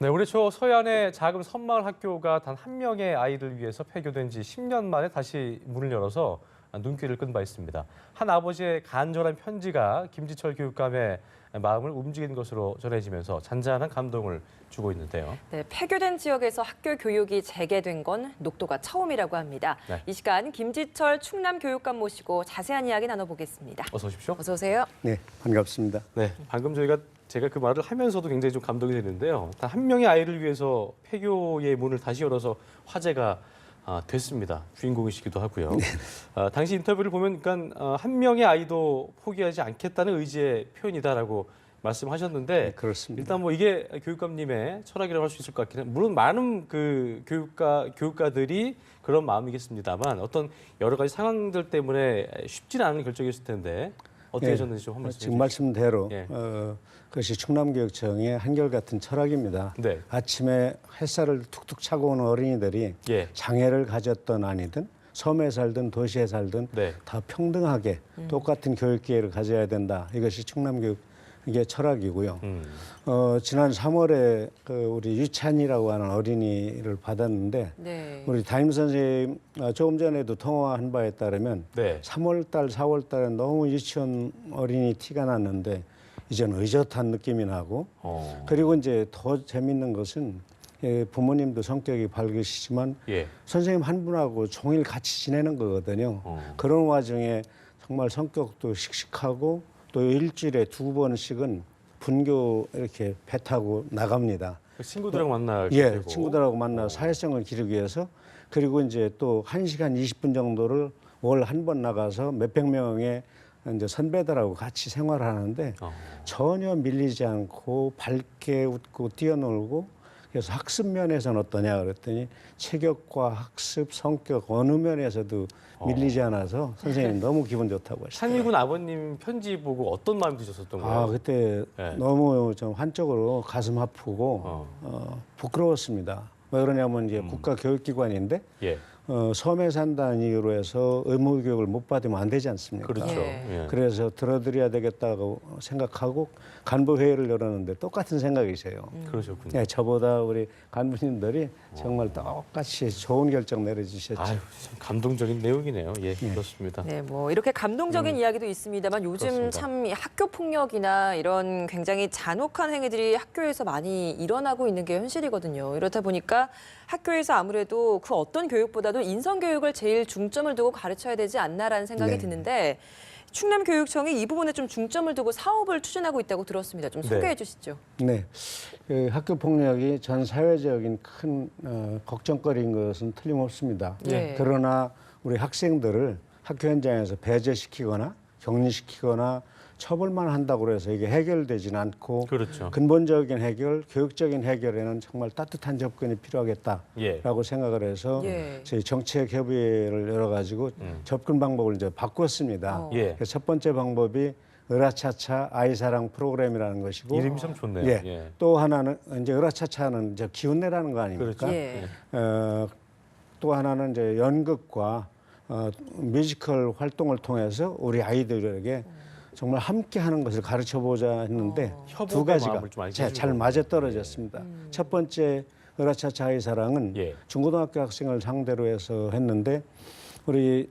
네, 올해 초 서해안의 작은 섬마을 학교가 단 한 명의 아이를 위해서 폐교된 지 10년 만에 다시 문을 열어서 눈길을 끈 바 있습니다. 한 아버지의 간절한 편지가 김지철 교육감의 마음을 움직인 것으로 전해지면서 잔잔한 감동을 주고 있는데요. 네, 폐교된 지역에서 학교 교육이 재개된 건 녹도가 처음이라고 합니다. 네. 이 시간 김지철 충남교육감 모시고 자세한 이야기 나눠보겠습니다. 어서 오십시오. 어서 오세요. 네, 반갑습니다. 네, 방금 제가 그 말을 하면서도 굉장히 좀 감동이 되는데요. 단 한 명의 아이를 위해서 폐교의 문을 다시 열어서 화제가 됐습니다. 주인공이시기도 하고요. 당시 인터뷰를 보면 그러니까 한 명의 아이도 포기하지 않겠다는 의지의 표현이다라고 말씀하셨는데 네, 그렇습니다. 일단 뭐 이게 교육감님의 철학이라고 할 수 있을 것 같긴 해요. 물론 많은 그 교육가들이 그런 마음이겠습니다만 어떤 여러 가지 상황들 때문에 쉽지는 않은 결정이었을 텐데 어떻게 하셨는지 좀 한 말씀 지금 해주시죠. 말씀대로 예. 그것이 충남교육청의 한결같은 철학입니다. 네. 아침에 햇살을 툭툭 차고 오는 어린이들이 예. 장애를 가졌던 아니든 섬에 살든 도시에 살든 네. 다 평등하게 똑같은 교육 기회를 가져야 된다. 이것이 충남교육의 철학이고요. 지난 3월에 우리 유찬이라고 하는 어린이를 받았는데 네. 우리 담임 선생님 조금 전에도 통화한 바에 따르면 네. 3월 달, 4월 달에 너무 유치원 어린이 티가 났는데 이제는 의젓한 느낌이 나고 그리고 이제 더 재밌는 것은 부모님도 성격이 밝으시지만 예. 선생님 한 분하고 종일 같이 지내는 거거든요. 그런 와중에 정말 성격도 씩씩하고 또 일주일에 2번씩은 분교 이렇게 배 타고 나갑니다. 친구들하고 만나게 예, 되고. 친구들하고 만나 사회성을 기르기 위해서 그리고 이제 또 1시간 20분 정도를 월 한 번 나가서 몇백 명의 이제 선배들하고 같이 생활하는데 전혀 밀리지 않고 밝게 웃고 뛰어놀고 그래서 학습 면에서는 어떠냐 그랬더니 체격과 학습, 성격 어느 면에서도 밀리지 않아서 선생님 너무 기분 좋다고 하시더라고요. 찬이군 아버님 편지 보고 어떤 마음이 드셨었던 거예요? 그때 네. 너무 좀 한쪽으로 가슴 아프고 부끄러웠습니다. 왜 그러냐면 이제 국가교육기관인데 예. 섬에 산다는 이유로 해서 의무 교육을 못 받으면 안 되지 않습니까? 그렇죠. 예. 예. 그래서 들어드려야 되겠다고 생각하고 간부 회의를 열었는데 똑같은 생각이세요. 그러셨군요. 네, 저보다 우리 간부님들이 정말 똑같이 좋은 결정 내려주셨죠. 아유, 참 감동적인 내용이네요. 예, 그렇습니다. 네, 뭐 이렇게 감동적인 이야기도 있습니다만 요즘 그렇습니다. 참 이 학교 폭력이나 이런 굉장히 잔혹한 행위들이 학교에서 많이 일어나고 있는 게 현실이거든요. 이렇다 보니까 학교에서 아무래도 그 어떤 교육보다도 인성 교육을 제일 중점을 두고 가르쳐야 되지 않나라는 생각이 네. 드는데 충남교육청이 이 부분에 좀 중점을 두고 사업을 추진하고 있다고 들었습니다. 좀 소개해 네. 주시죠. 네, 학교 폭력이 전 사회적인 큰 걱정거리인 것은 틀림없습니다. 예. 그러나 우리 학생들을 학교 현장에서 배제시키거나 격리시키거나 처벌만 한다고 해서 이게 해결되지는 않고 그렇죠. 근본적인 해결, 교육적인 해결에는 정말 따뜻한 접근이 필요하겠다라고 예. 생각을 해서 예. 저희 정책협의회를 열어가지고 접근 방법을 이제 바꿨습니다. 예. 그래서 첫 번째 방법이 으라차차 아이사랑 프로그램이라는 것이고 이름이 참 좋네요. 예. 예. 또 하나는 이제 으라차차는 이제 기운내라는 거 아닙니까? 그렇죠. 예. 또 하나는 이제 연극과 뮤지컬 활동을 통해서 우리 아이들에게 정말 함께 하는 것을 가르쳐 보자 했는데 협업의 두 가지가 마음을 좀 알게 잘 해주는 맞아 떨어졌습니다. 첫 번째 으라차차 아이사랑은 예. 중고등학교 학생을 상대로 해서 했는데 우리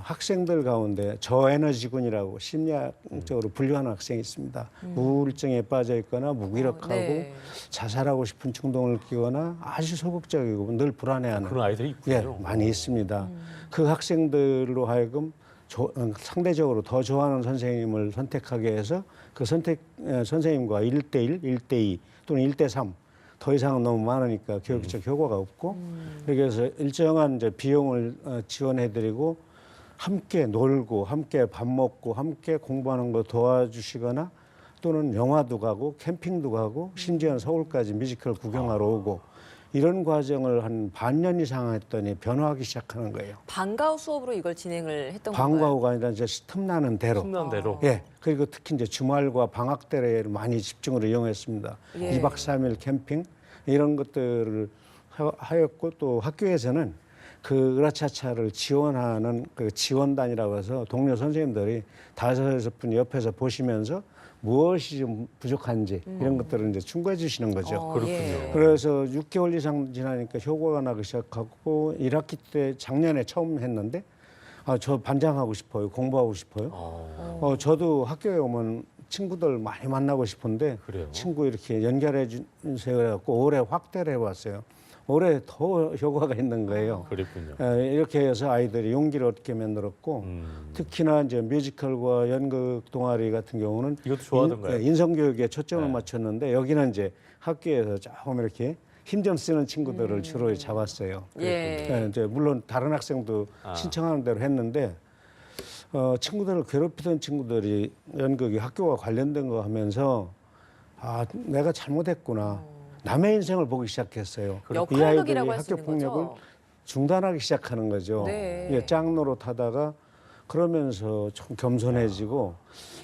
학생들 가운데 저에너지군이라고 심리학적으로 분류하는 학생이 있습니다. 우울증에 빠져 있거나 무기력하고 네. 자살하고 싶은 충동을 끼거나 아주 소극적이고 늘 불안해하는 그런 아이들이 예, 있군요. 많이 있습니다. 그 학생들로 하여금 상대적으로 더 좋아하는 선생님을 선택하게 해서 그 선생님과 1대1, 1대2 또는 1대3 더 이상은 너무 많으니까 교육적 효과가 없고 그래서 일정한 이제 비용을 지원해드리고 함께 놀고 함께 밥 먹고 함께 공부하는 거 도와주시거나 또는 영화도 가고 캠핑도 가고 심지어는 서울까지 뮤지컬 구경하러 오고 이런 과정을 한 반년 이상 했더니 변화하기 시작하는 거예요. 방과후 수업으로 이걸 진행을 했던 건가요? 방과후가 아니라 이제 틈나는 대로. 틈난 대로. 예. 그리고 특히 이제 주말과 방학 때를 많이 집중으로 이용했습니다. 예. 2박 3일 캠핑 이런 것들을 하였고 또 학교에서는 그 으라차차를 지원하는 그 지원단이라고 해서 동료 선생님들이 5, 6분 옆에서 보시면서 무엇이 좀 부족한지 이런 것들을 이제 충고해 주시는 거죠. 그렇군요. 예. 그래서 6개월 이상 지나니까 효과가 나기 시작하고 1학기 때 작년에 처음 했는데 저 반장하고 싶어요. 공부하고 싶어요. 저도 학교에 오면 친구들 많이 만나고 싶은데 그래요? 친구 이렇게 연결해 주세요 해갖고 올해 확대를 해봤어요. 올해 더 효과가 있는 거예요. 그랬군요. 이렇게 해서 아이들이 용기를 얻게 만들었고 특히나 이제 뮤지컬과 연극 동아리 같은 경우는 이것도 좋아하던가요? 인성교육에 초점을 네. 맞췄는데 여기는 이제 학교에서 조금 이렇게 힘 좀 쓰는 친구들을 주로 잡았어요. 예. 이제 물론 다른 학생도 신청하는 대로 했는데 친구들을 괴롭히던 친구들이 연극이 학교와 관련된 거 하면서 내가 잘못했구나. 남의 인생을 보기 시작했어요. 이 아이들이 역할극이라고 할 수 학교 있는 폭력을 거죠. 중단하기 시작하는 거죠. 네. 예, 짝노릇 하다가 그러면서 좀 겸손해지고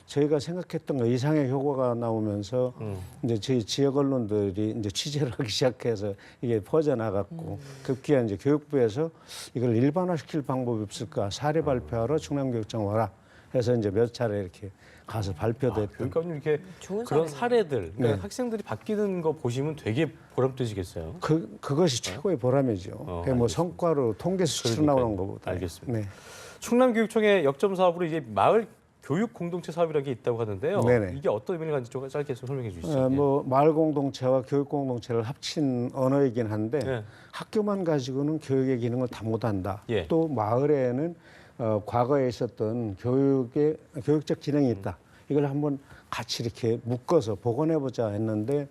저희가 생각했던 것 이상의 효과가 나오면서 이제 저희 지역 언론들이 이제 취재를 하기 시작해서 이게 퍼져나갔고 급기야 이제 교육부에서 이걸 일반화시킬 방법이 없을까 사례 발표하러 충남교육청 와라 해서 이제 몇 차례 이렇게 가서 발표됐던 그러니까 이렇게 좋은 그런 사례네요. 사례들, 그러니까 네. 학생들이 바뀌는 거 보시면 되게 보람되시겠어요. 그것이 최고의 보람이죠. 그게 뭐 알겠습니다. 성과로 통계 수치로 그러니까요. 나오는 것보다. 알겠습니다. 네. 충남교육청의 역점 사업으로 이제 마을 교육 공동체 사업이라는 게 있다고 하는데요. 네네. 이게 어떤 의미를 가지고 좀 짧게 좀 설명해 주시죠. 뭐 마을 공동체와 교육 공동체를 합친 언어이긴 한데 예. 학교만 가지고는 교육의 기능을 다 못한다. 예. 또 마을에는 과거에 있었던 교육적 기능이 있다. 이걸 한번 같이 이렇게 묶어서 복원해 보자 했는데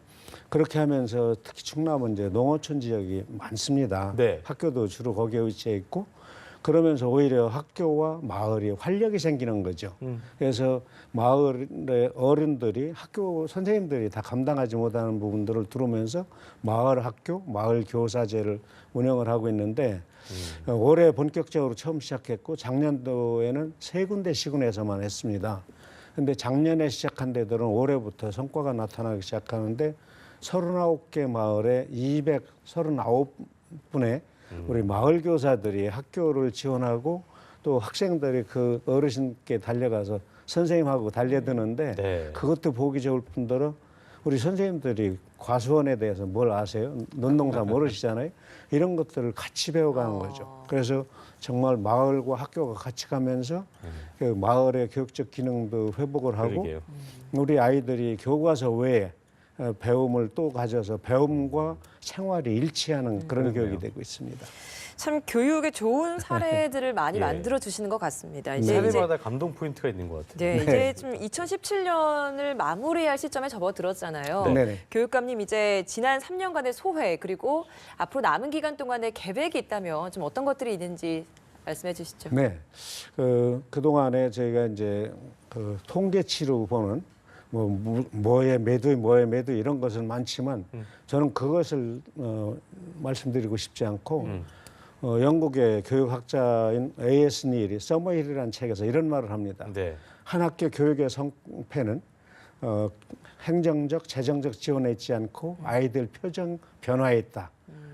그렇게 하면서 특히 충남은 이제 농어촌 지역이 많습니다. 네. 학교도 주로 거기에 위치해 있고 그러면서 오히려 학교와 마을이 활력이 생기는 거죠. 그래서 마을의 어른들이 학교 선생님들이 다 감당하지 못하는 부분들을 들어오면서 마을 학교, 마을 교사제를 운영을 하고 있는데 올해 본격적으로 처음 시작했고 작년도에는 3군데 시군에서만 했습니다. 근데 작년에 시작한 데들은 올해부터 성과가 나타나기 시작하는데 39개 마을에 239분의 우리 마을 교사들이 학교를 지원하고 또 학생들이 그 어르신께 달려가서 선생님하고 달려드는데 네. 그것도 보기 좋을 뿐더러 우리 선생님들이 과수원에 대해서 뭘 아세요? 논농사 모르시잖아요. 이런 것들을 같이 배워가는 거죠. 그래서 정말 마을과 학교가 같이 가면서 그 마을의 교육적 기능도 회복을 하고 그러게요. 우리 아이들이 교과서 외에 배움을 또 가져서 배움과 생활이 일치하는 그런 교육이 되고 있습니다. 참 교육에 좋은 사례들을 많이 예. 만들어 주시는 것 같습니다. 사례마다 감동 포인트가 있는 것 같아요. 네, 이제 좀 2017년을 마무리할 시점에 접어들었잖아요. 네네. 교육감님 이제 지난 3년간의 소회 그리고 앞으로 남은 기간 동안의 계획이 있다면 좀 어떤 것들이 있는지 말씀해 주시죠. 네, 그동안에 저희가 이제 그 통계치로 보는 뭐의 매도 이런 것은 많지만 저는 그것을 말씀드리고 싶지 않고 영국의 교육학자인 A.S. 닐이 서머힐이라는 책에서 이런 말을 합니다. 네. 한 학교 교육의 성패는 행정적, 재정적 지원에 있지 않고 아이들 표정 변화에 있다.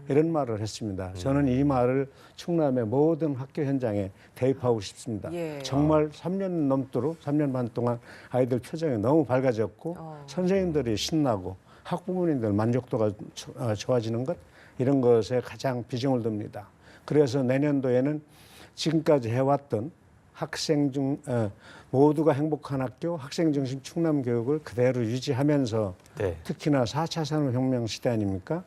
이런 말을 했습니다. 저는 이 말을 충남의 모든 학교 현장에 대입하고 싶습니다. 예. 정말 3년 넘도록 3년 반 동안 아이들 표정이 너무 밝아졌고 선생님들이 신나고 학부모님들 만족도가 좋아지는 것 이런 것에 가장 비중을 둡니다. 그래서 내년도에는 지금까지 해왔던 학생 중 모두가 행복한 학교, 학생 중심 충남 교육을 그대로 유지하면서 네. 특히나 4차 산업혁명 시대 아닙니까?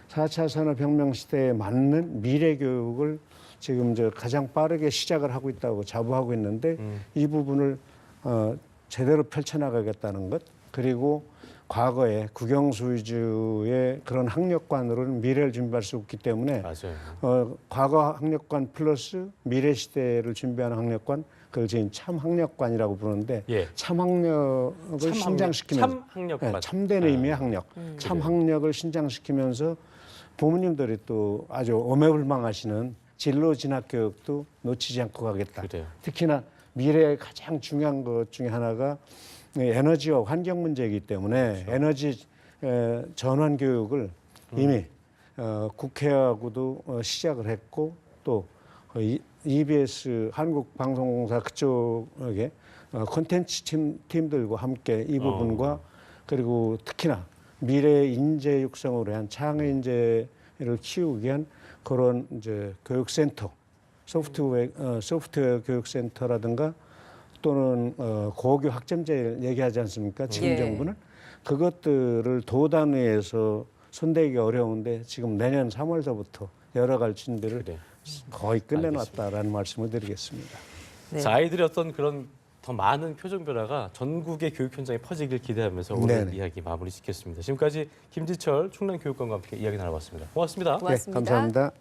4차 산업혁명 시대에 맞는 미래 교육을 지금 가장 빠르게 시작을 하고 있다고 자부하고 있는데 이 부분을 제대로 펼쳐나가겠다는 것 그리고 과거에 국영수 위주의 그런 학력관으로는 미래를 준비할 수 없기 때문에 맞아요. 과거 학력관 플러스 미래 시대를 준비하는 학력관 그걸 저희 참학력관이라고 부르는데 예. 참학력을 신장시키면서 참학력관. 참된 의미의 학력, 참학력을 신장시키면서 부모님들이 또 아주 오매불망하시는 진로 진학 교육도 놓치지 않고 가겠다. 그래요. 특히나 미래의 가장 중요한 것 중에 하나가 에너지와 환경 문제이기 때문에 그렇죠. 에너지 전환 교육을 이미 국회하고도 시작을 했고 또 EBS 한국방송공사 그쪽에 콘텐츠 팀들과 함께 이 부분과 그리고 특히나 미래 인재 육성을 위한 창의 인재를 키우기 위한 그런 이제 교육센터, 소프트웨어 교육센터라든가 또는 고교 학점제 얘기하지 않습니까? 지금 예. 정부는 그것들을 도단위에서 손대기가 어려운데 지금 내년 3월서부터 여러 가지 준비를 그래. 거의 끝내놨다라는 말씀을 드리겠습니다. 네. 자, 아이들의 어떤 그런 더 많은 표정 변화가 전국의 교육 현장에 퍼지길 기대하면서 오늘 네네. 이야기 마무리 짓겠습니다. 지금까지 김지철 충남교육감과 함께 이야기 나눠봤습니다. 고맙습니다. 고맙습니다. 네, 감사합니다.